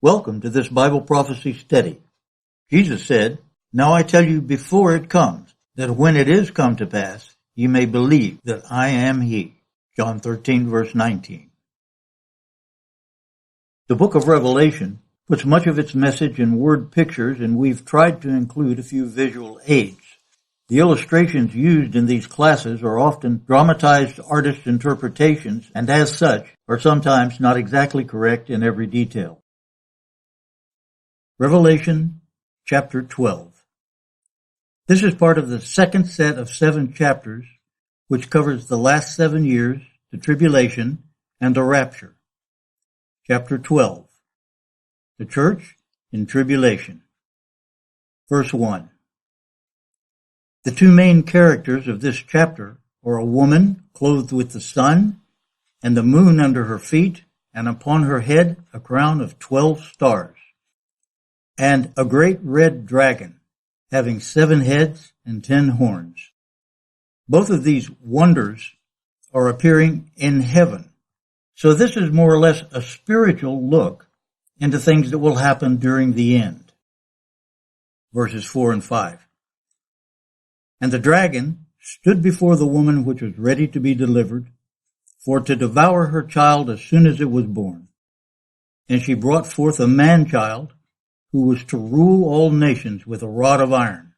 Welcome to this Bible prophecy study. Jesus said, "Now I tell you before it comes, that when it is come to pass, ye may believe that I am he." John 13, verse 19. The book of Revelation puts much of its message in word pictures, and we've tried to include a few visual aids. The illustrations used in these classes are often dramatized artist interpretations, and as such, are sometimes not exactly correct in every detail. Revelation chapter 12. This is part of the second set of 7 chapters, which covers the last 7 years, the tribulation, and the rapture. Chapter 12. The church in tribulation. Verse 1. The two main characters of this chapter are a woman clothed with the sun and the moon under her feet, and upon her head a crown of 12 stars, and a great red dragon, having 7 heads and 10 horns. Both of these wonders are appearing in heaven. So this is more or less a spiritual look into things that will happen during the end. Verses 4 and 5. And the dragon stood before the woman which was ready to be delivered, for to devour her child as soon as it was born. And she brought forth a man-child, who was to rule all nations with a rod of iron.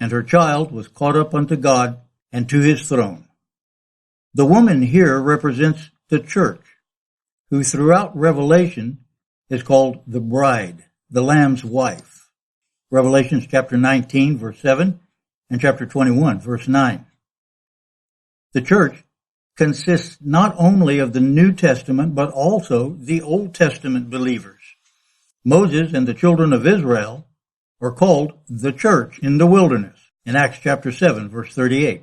And her child was caught up unto God and to his throne. The woman here represents the church, who throughout Revelation is called the bride, the Lamb's wife. Revelation chapter 19, verse 7, and chapter 21, verse 9. The church consists not only of the New Testament, but also the Old Testament believers. Moses and the children of Israel are called the church in the wilderness in Acts chapter 7, verse 38.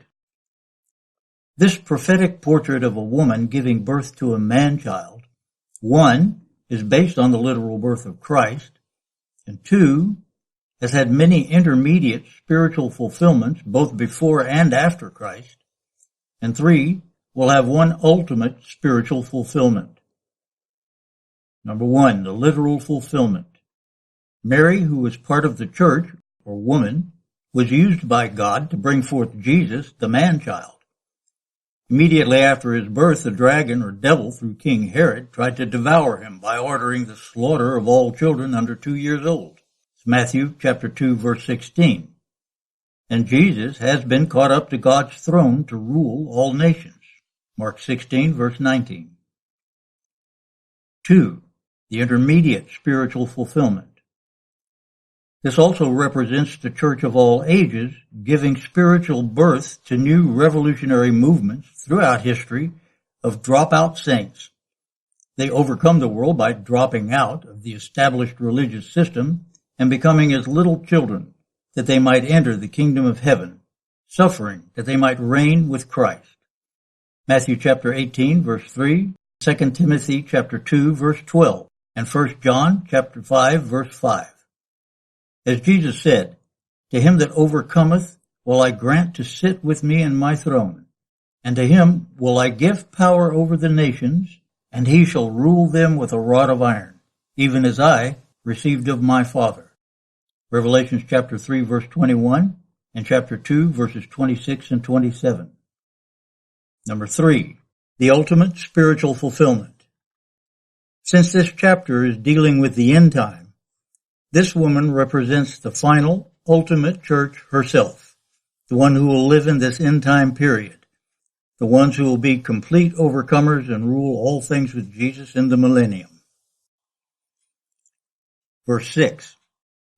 This prophetic portrait of a woman giving birth to a man-child, 1, is based on the literal birth of Christ, and 2, has had many intermediate spiritual fulfillments both before and after Christ, and 3, will have one ultimate spiritual fulfillment. Number 1, the literal fulfillment. Mary, who was part of the church, or woman, was used by God to bring forth Jesus, the man-child. Immediately after his birth, the dragon, or devil, through King Herod, tried to devour him by ordering the slaughter of all children under 2 years old. It's Matthew chapter 2, verse 16. And Jesus has been caught up to God's throne to rule all nations. Mark 16, verse 19. 2. The intermediate spiritual fulfillment. This also represents the church of all ages, giving spiritual birth to new revolutionary movements throughout history of dropout saints. They overcome the world by dropping out of the established religious system and becoming as little children, that they might enter the kingdom of heaven, suffering that they might reign with Christ. Matthew chapter 18, verse 3, 2 Timothy chapter 2, verse 12, and 1 John chapter 5, verse 5. As Jesus said, "To him that overcometh will I grant to sit with me in my throne, and to him will I give power over the nations, and he shall rule them with a rod of iron, even as I received of my Father." Revelation chapter 3, verse 21, and chapter 2, verses 26 and 27. Number 3, the ultimate spiritual fulfillment. Since this chapter is dealing with the end time, this woman represents the final, ultimate church herself, the one who will live in this end time period, the ones who will be complete overcomers and rule all things with Jesus in the millennium. Verse 6.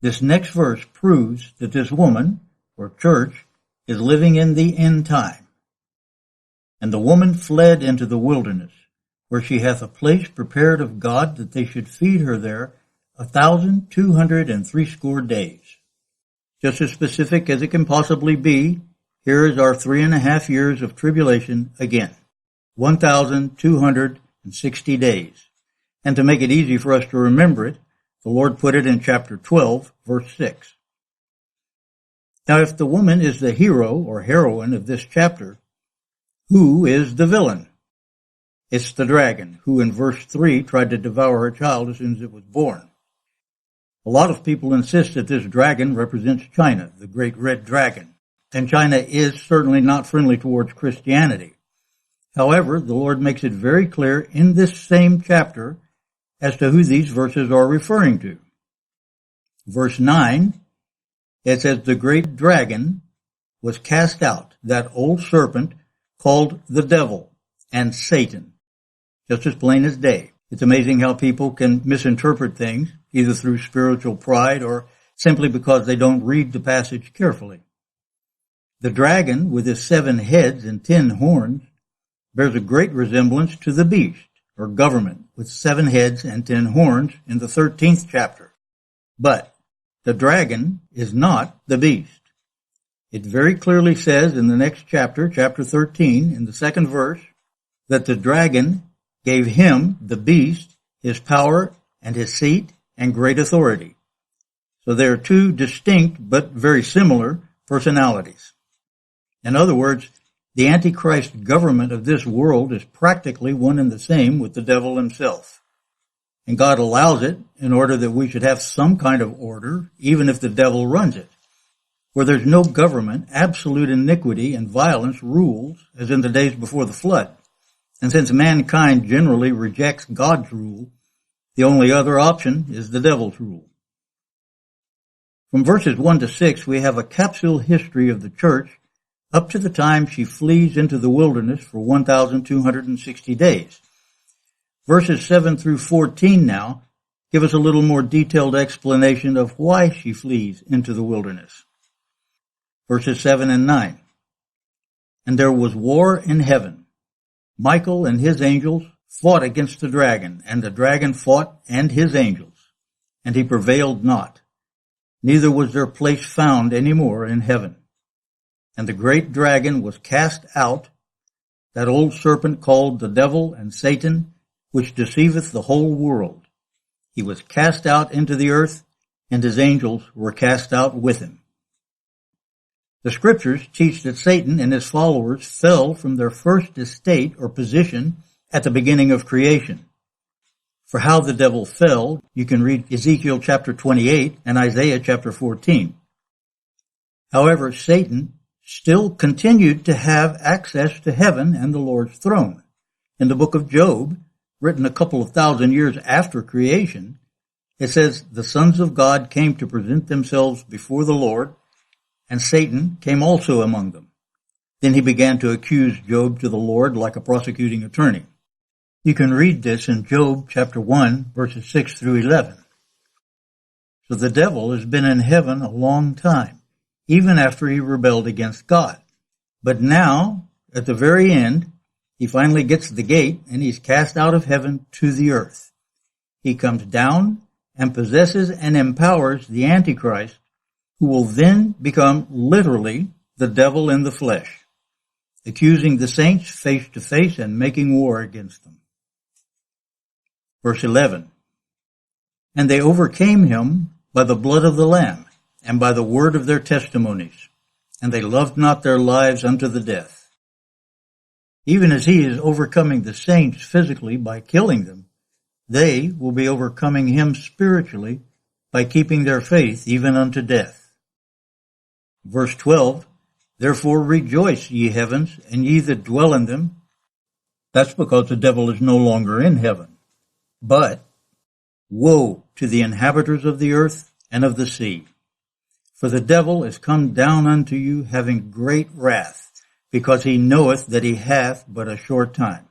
This next verse proves that this woman, or church, is living in the end time. And the woman fled into the wilderness, where she hath a place prepared of God, that they should feed her there 1,260 days. Just as specific as it can possibly be, here is our 3.5 years of tribulation again. 1,260 days. And to make it easy for us to remember it, the Lord put it in chapter 12, verse 6. Now, if the woman is the hero or heroine of this chapter, who is the villain? It's the dragon, who in verse 3 tried to devour her child as soon as it was born. A lot of people insist that this dragon represents China, the great red dragon, and China is certainly not friendly towards Christianity. However, the Lord makes it very clear in this same chapter as to who these verses are referring to. Verse 9, it says, the great dragon was cast out, that old serpent called the devil and Satan, just as plain as day. It's amazing how people can misinterpret things, either through spiritual pride or simply because they don't read the passage carefully. The dragon, with his 7 heads and 10 horns, bears a great resemblance to the beast, or government, with 7 heads and 10 horns in the 13th chapter. But the dragon is not the beast. It very clearly says in the next chapter, chapter 13, in the 2nd verse, that the dragon gave him, the beast, his power and his seat and great authority. So they are 2 distinct but very similar personalities. In other words, the Antichrist government of this world is practically one and the same with the devil himself. And God allows it in order that we should have some kind of order, even if the devil runs it. Where there's no government, absolute iniquity and violence rules, as in the days before the flood. And since mankind generally rejects God's rule, the only other option is the devil's rule. From verses 1 to 6, we have a capsule history of the church up to the time she flees into the wilderness for 1,260 days. Verses 7 through 14 now give us a little more detailed explanation of why she flees into the wilderness. Verses 7 and 9. And there was war in heaven. Michael and his angels fought against the dragon, and the dragon fought and his angels, and he prevailed not. Neither was their place found any more in heaven. And the great dragon was cast out, that old serpent called the devil and Satan, which deceiveth the whole world. He was cast out into the earth, and his angels were cast out with him. The scriptures teach that Satan and his followers fell from their first estate or position at the beginning of creation. For how the devil fell, you can read Ezekiel chapter 28 and Isaiah chapter 14. However, Satan still continued to have access to heaven and the Lord's throne. In the book of Job, written a couple of thousand years after creation, it says, the sons of God came to present themselves before the Lord, and Satan came also among them. Then he began to accuse Job to the Lord like a prosecuting attorney. You can read this in Job chapter 1, verses 6 through 11. So the devil has been in heaven a long time, even after he rebelled against God. But now, at the very end, he finally gets the gate and he's cast out of heaven to the earth. He comes down and possesses and empowers the Antichrist, who will then become literally the devil in the flesh, accusing the saints face to face and making war against them. Verse 11, and they overcame him by the blood of the Lamb and by the word of their testimonies, and they loved not their lives unto the death. Even as he is overcoming the saints physically by killing them, they will be overcoming him spiritually by keeping their faith even unto death. Verse 12, therefore rejoice, ye heavens, and ye that dwell in them. That's because the devil is no longer in heaven. But woe to the inhabitants of the earth and of the sea. For the devil is come down unto you having great wrath, because he knoweth that he hath but a short time,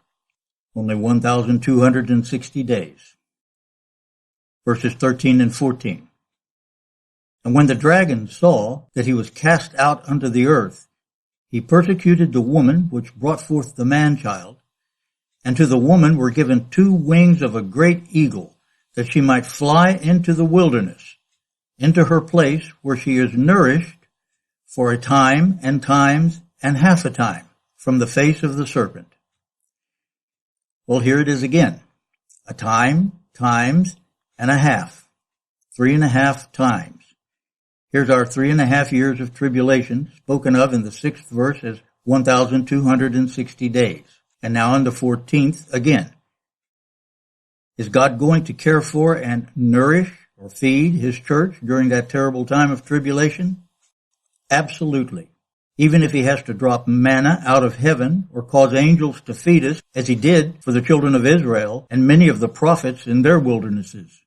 only 1,260 days. Verses 13 and 14. And when the dragon saw that he was cast out unto the earth, he persecuted the woman which brought forth the man-child, and to the woman were given 2 wings of a great eagle, that she might fly into the wilderness, into her place where she is nourished for a time and times and half a time from the face of the serpent. Well, here it is again. A time, times, and a half. 3.5 times. Here's our 3.5 years of tribulation, spoken of in the 6th verse as 1,260 days. and now in the 14th again. Is God going to care for and nourish or feed his church during that terrible time of tribulation? Absolutely. Even if he has to drop manna out of heaven or cause angels to feed us, as he did for the children of Israel and many of the prophets in their wildernesses.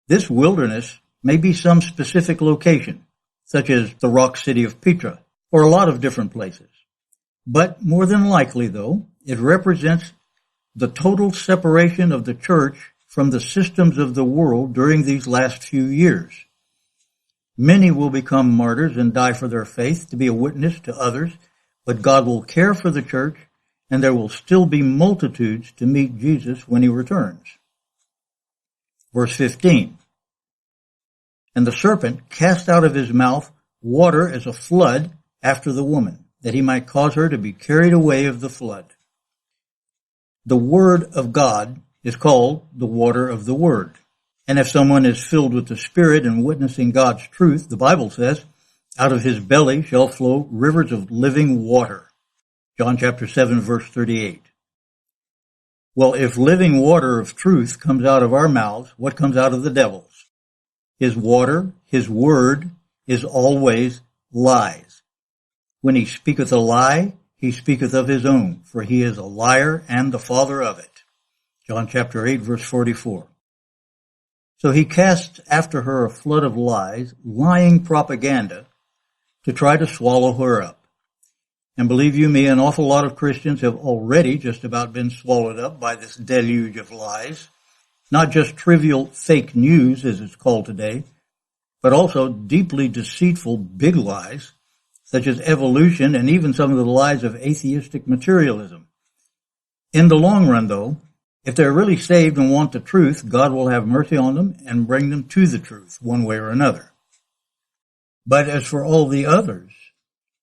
This wilderness may be some specific location, such as the rock city of Petra, or a lot of different places. But more than likely, though, it represents the total separation of the church from the systems of the world during these last few years. Many will become martyrs and die for their faith to be a witness to others, but God will care for the church, and there will still be multitudes to meet Jesus when he returns. Verse 15. And the serpent cast out of his mouth water as a flood after the woman, that he might cause her to be carried away of the flood. The Word of God is called the water of the Word. And if someone is filled with the Spirit and witnessing God's truth, the Bible says, out of his belly shall flow rivers of living water. John chapter 7, verse 38. Well, if living water of truth comes out of our mouths, what comes out of the devil's? His water, his word, is always lies. When he speaketh a lie, he speaketh of his own, for he is a liar and the father of it. John chapter 8, verse 44. So he casts after her a flood of lies, lying propaganda, to try to swallow her up. And believe you me, an awful lot of Christians have already just about been swallowed up by this deluge of lies. Not just trivial fake news, as it's called today, but also deeply deceitful big lies, such as evolution and even some of the lies of atheistic materialism. In the long run, though, if they're really saved and want the truth, God will have mercy on them and bring them to the truth, one way or another. But as for all the others,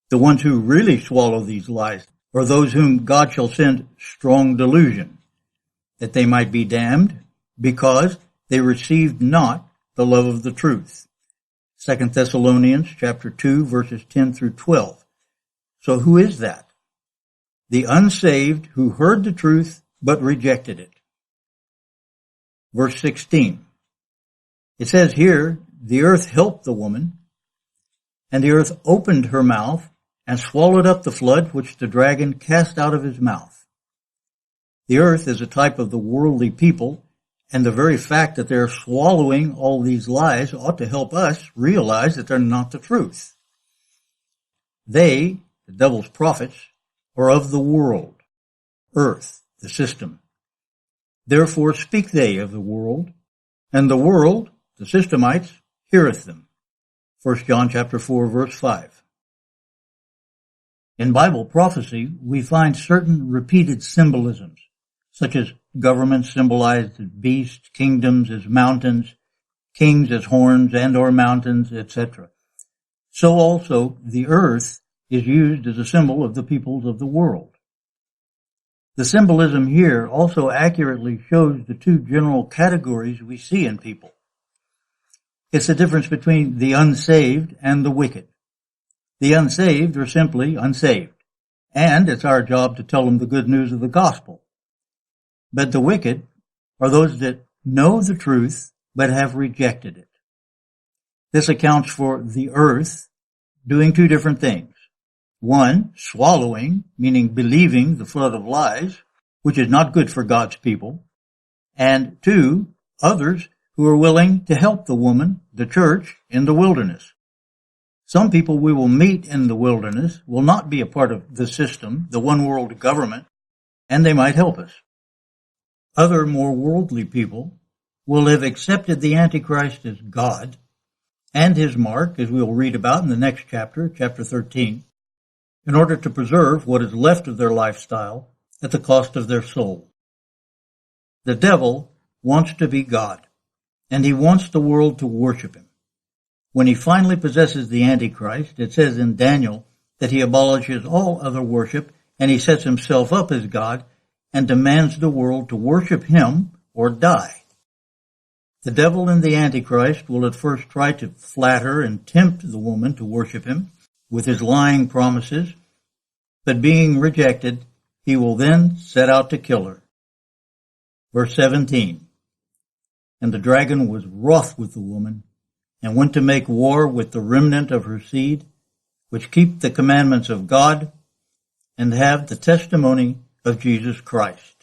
the ones who really swallow these lies, or those whom God shall send strong delusion, that they might be damned, because they received not the love of the truth. 2 Thessalonians chapter 2, verses 10 through 12. So who is that? The unsaved who heard the truth but rejected it. Verse 16. It says here, the earth helped the woman, and the earth opened her mouth and swallowed up the flood which the dragon cast out of his mouth. The earth is a type of the worldly people, and the very fact that they're swallowing all these lies ought to help us realize that they're not the truth. They, the devil's prophets, are of the world, earth, the system. Therefore speak they of the world, and the world, the systemites, heareth them. 1 John chapter 4, verse 5. In Bible prophecy, we find certain repeated symbolisms, such as government symbolized as beasts, kingdoms as mountains, kings as horns and or mountains, etc. So also the earth is used as a symbol of the peoples of the world. The symbolism here also accurately shows the two general categories we see in people. It's the difference between the unsaved and the wicked. The unsaved are simply unsaved, and it's our job to tell them the good news of the gospel. But the wicked are those that know the truth but have rejected it. This accounts for the earth doing two different things. One, swallowing, meaning believing the flood of lies, which is not good for God's people. And two, others who are willing to help the woman, the church, in the wilderness. Some people we will meet in the wilderness will not be a part of the system, the one world government, and they might help us. Other more worldly people will have accepted the Antichrist as God and his mark, as we'll read about in the next chapter, chapter 13, in order to preserve what is left of their lifestyle at the cost of their soul. The devil wants to be God, and he wants the world to worship him. When he finally possesses the Antichrist, it says in Daniel that he abolishes all other worship, and he sets himself up as God and demands the world to worship him or die. The devil and the Antichrist will at first try to flatter and tempt the woman to worship him with his lying promises, but being rejected, he will then set out to kill her. Verse 17. And the dragon was wroth with the woman, and went to make war with the remnant of her seed, which keep the commandments of God, and have the testimony of Jesus Christ.